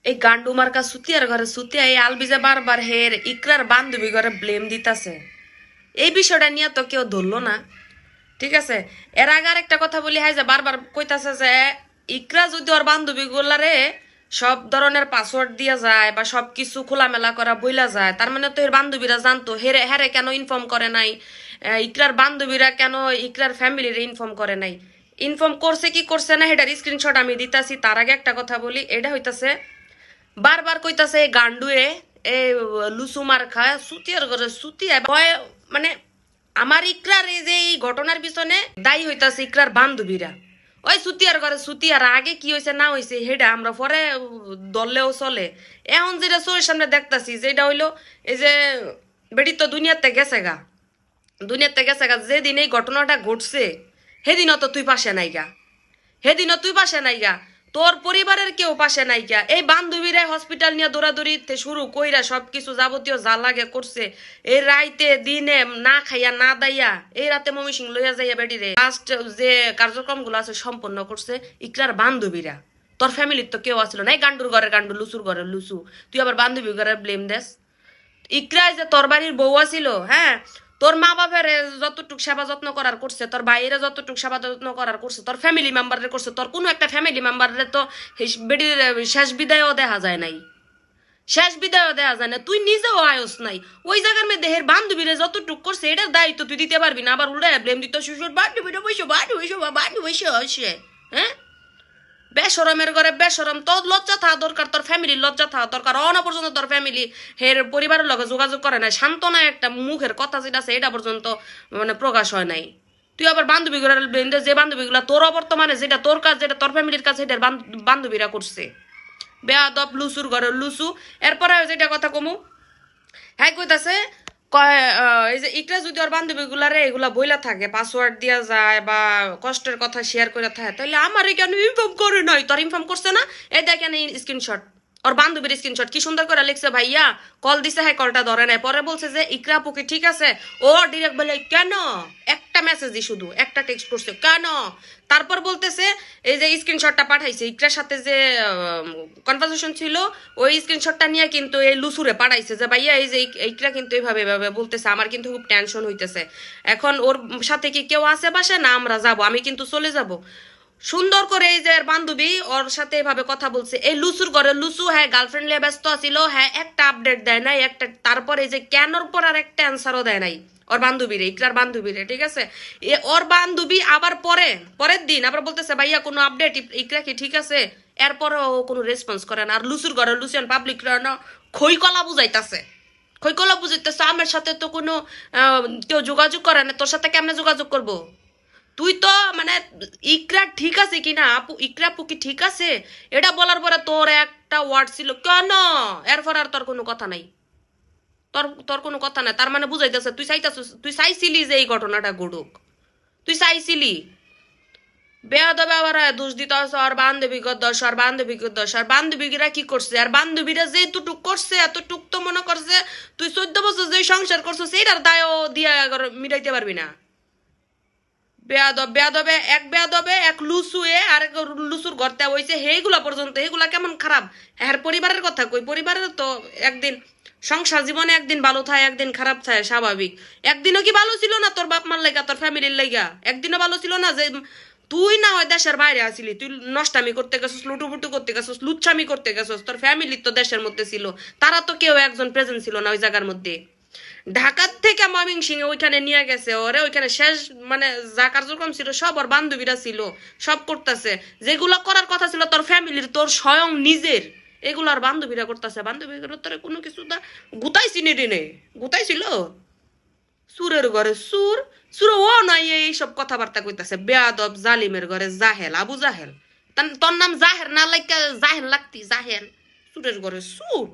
এই গান্ডু মার্কা সুতিয়ার ঘরে সুতিয়া এই আলবিজা বারবার হের ইকরার বান্ধবী ঘরে ব্লেম দিতাছে। এই বিষয়টা নিয়ে তো কেউ ধরলো না। ঠিক আছে, এর আগে একটা কথা বলি, হাই যে বারবার কইতাছে যে ইকরা যদি ওর বান্ধবী গুলারে সব ধরনের পাসওয়ার্ড দিয়া যায় বা সবকিছু খোলামেলা করা বইলা যায়, তার মানে তো এর বান্ধবীরা জানতো। হেরে হেরে কেন ইনফর্ম করে নাই? ইকরার বান্ধবীরা কেন ইকরার ফ্যামিলির ইনফর্ম করে নাই? ইনফর্ম করছে কি করছে না এটার স্ক্রিনশট আমি দিতাছি। তার আগে একটা কথা বলি, এটা হইতাছে বারবার কইতাছে গান্ডুয়ে এ লুসু মার খায় সুতিয়ার ঘরে সুতিয়া ভয়, মানে আমার ইকরার এই যে এই ঘটনার পিছনে দায়ী হইতাছে ইকরার বান্ধবীরা। ওই সুতিয়ার ঘরে সুতিয়ার আগে কি হয়েছে না হয়েছে সেটা আমরা পরে দললেও চলে। এখন যেটা চোখের সামনে দেখতাছি যেটা হইলো এই যে বেটি তো দুনিয়াতে গেছে গা, দুনিয়াতে গেছে গা। যেদিন এই ঘটনাটা ঘটছে সেদিনও তো তুই পাশে নাই গা, সেদিনও তুই পাশে নাই গা, তোর পরিবারের কেউ পাশে নাই গা। এই বান্ধবীরা হসপিটাল নিয়ে দৌড়াদৌড়ি শুরু কইরা সবকিছু যাবতীয় যা লাগে করছে। এই রাইতে দিনে না খাইয়া না দাইয়া এই রাতে মমিসিং লইয়া যাইয়া বেডিরে লাস্ট যে কার্যক্রমগুলো আছে সম্পন্ন করছে ইকরার বান্ধবীরা। তোর ফ্যামিলির তো কেউ আসলো না। এই গান্ডুর ঘরে গান্ডু, লুসুর ঘরে লুসু, তুই আবার বান্ধবী ঘরে ব্লেম দেস। ইকরায় যে তোর বাড়ির বউ আছিল, হ্যাঁ, তোর মা বাপের যতটুক সেবা যত্ন করার করছে, তোর বাইরে যতটুক সেবা যত্ন করার করছে, তোর ফ্যামিলি মেম্বারের করছে, তোর কোনো একটা ফ্যামিলি মেম্বারের তো বেডির শেষ বিদায়ও দেখা যায় নাই, শেষ বিদায়ও দেখা যায় না। তুই নিজেও আয়স নাই ওই জায়গার মধ্যে। দেহের বান্ধবীরা যতটুক করছে এটার দায়িত্ব তুই দিতে পারবি না, আবার উল্টায় ব্লেম দিত শিশুর বান্ধবীরা বসে বান্ধবী বসে আসে। হ্যাঁ, বেসরমের ঘরে বেসরম। তোর লজ্জা থাকা দরকার, তোর ফ্যামিলির লজ্জা থাকা দরকার। অনা পর্যন্ত তোর ফ্যামিলি হের পরিবারের লগে যোগাযোগ করে নাই, সান্ত্বনা একটা মুখের কথা যেটা আছে এটা পর্যন্ত মানে প্রকাশ হয় নাই। তুই আবার বান্ধবীগুলো যে বান্ধবীগুলা তোর অবর্তমানে যেটা তোর কাজ, যেটা তোর ফ্যামিলির কাছে এটার বান্ধবীরা করছে। বেয়াদব লুসুর ঘরে লুসু। এরপরে যেটা কথা কমু, হ্যাঁ কইতাছে কয় এই যে ইকরা যদি ওর বান্ধবী গুলারে এগুলা বইলা থাকে, পাসওয়ার্ড দিয়া যায় বা কষ্টের কথা শেয়ার করে থাকে, তাহলে আমার কেন ইনফর্ম করে নাই? তোর ইনফর্ম করছে না? এই দেখেন এই স্ক্রিনশট, ওর বান্ধবীর স্ক্রিনশট কি সুন্দর করে লিখছে। ভাইয়া কল দিছে, হ্যাঁ কলটা ধরে নাই। পরে বলছে যে ইকরা আপু কি ঠিক আছে? ও ডিরেক্ট বলে কেন, একটা মেসেজই শুধু একটা টেক্সট করছে কেন। তারপর বলতেছে এই যে স্ক্রিনশটটা পাঠাইছে ইকরার সাথে যে কনভারসেশন ছিল, ওই স্ক্রিনশটটা নিয়ে কিন্তু এই লুসুরে পাঠাইছে যে ভাইয়া এই যে ইকরা কিন্তু এইভাবে এভাবে বলতেছে, আমার কিন্তু খুব টেনশন হইতেছে। এখন ওর সাথে কি কেউ আছে বাসে না আমরা যাব, আমি কিন্তু চলে যাব। সুন্দর করে এই যে বান্ধবী ওর সাথে এভাবে কথা বলছে। এই লুসুর ঘরে লুসু, হ্যাঁ গার্লফ্রেন্ড নিয়ে ব্যস্ত ছিল, হ্যাঁ একটা আপডেট দেয় নাই একটা। তারপরে এই যে কেনর পর আর একটা অ্যান্সারও দেয় নাই ওর বান্ধবীরে, ইকরার বান্ধবীরে। ঠিক আছে, ওর বান্ধবী আবার পরের দিন আবার বলতেছে ভাইয়া কোনো আপডেট, ইকরা কি ঠিক আছে? এরপরে ও কোনো রেসপন্স করে না। আর লুসুর ঘরে লুসিয়ান পাবলিক খই কলা বুঝাইতেছে, খই কলা বুঝাইতেছে। আমার সাথে তো কোনো কেউ যোগাযোগ করে না, তোর সাথে কেমনে যোগাযোগ করবো? তুই তো মানে ইকরা ঠিক আছে কিনা আপু, ইকরা আপু কি ঠিক আছে এটা বলার পরে তোর একটা ওয়ার্ড ছিল কেন, এরপর আর তোর কোনো কথা নাই। তোর তোর কোনো কথা নাই, তার মানে বুঝাইতেছে তুই চাইছিলি যে এই ঘটনাটা ঘটুক, তুই চাইছিলি। বেয়াদবে আবার দোষ দিতে হচ্ছে আর বান্ধবীগত দোষ, আর বান্ধবীগত দোষ। আর বান্ধবীরা কি করছে? আর বান্ধবীরা যে এতটুক করছে, এতটুক তো মনে করছে তুই 14 বছর যে সংসার করছো সেইটার দায়ও দিয়া মিটাইতে পারবি না। বেয়াদবে এক বেয়াদবে এক লুসুয়ে আর এক লুসুর ঘরতে হইছে সেইগুলা পর্যন্ত। এইগুলা কেমন খারাপ। হ্যাঁ পরিবারের কথা কই, পরিবারের তো একদিন সংসার জীবনে একদিন ভালো থাকে একদিন খারাপ থাকে স্বাভাবিক। একদিনও কি ভালো ছিল না তোর বাপ মার লাইগা, তোর ফ্যামিলির লাইগা? একদিনও ভালো ছিল না? যে তুই না হয় দেশের বাইরে আসিলি, তুই নষ্টামি করতে গেছিস, লুটুপুটু করতে গেছিস, লুচ্ছামি করতে গেছিস, তোর ফ্যামিলি তো দেশের মধ্যে ছিল, তারা তো কেউ একজন প্রেজেন্ট ছিল না ওই জায়গার মধ্যে। ঢাকার থেকে ময়মনসিং ওইখানে নিয়ে গেছে ওরে, ওইখানে শেষ মানে যা কার্যক্রম ছিল সব ওর বান্ধবীরা ছিল, সব করতেছে। যেগুলো করার কথা ছিল তোর ফ্যামিলির, তোর স্বয়ং নিজের, এগুলো আর বান্ধবীরা করতেছে। বান্ধবীরা তোর কোনো কিছু তা গুতাইছিনি রে, গুতাইছিল? সুরের ঘরে সুর, সুর ও নাই এইসব কথাবার্তা কইতাছে। বেয়াদব জালিমের ঘরে জাহেল, আবু জাহেল। তোর নাম জাহের না, লাইকা জাহেল লাগতি, জাহেল। সুরের ঘরে সুর।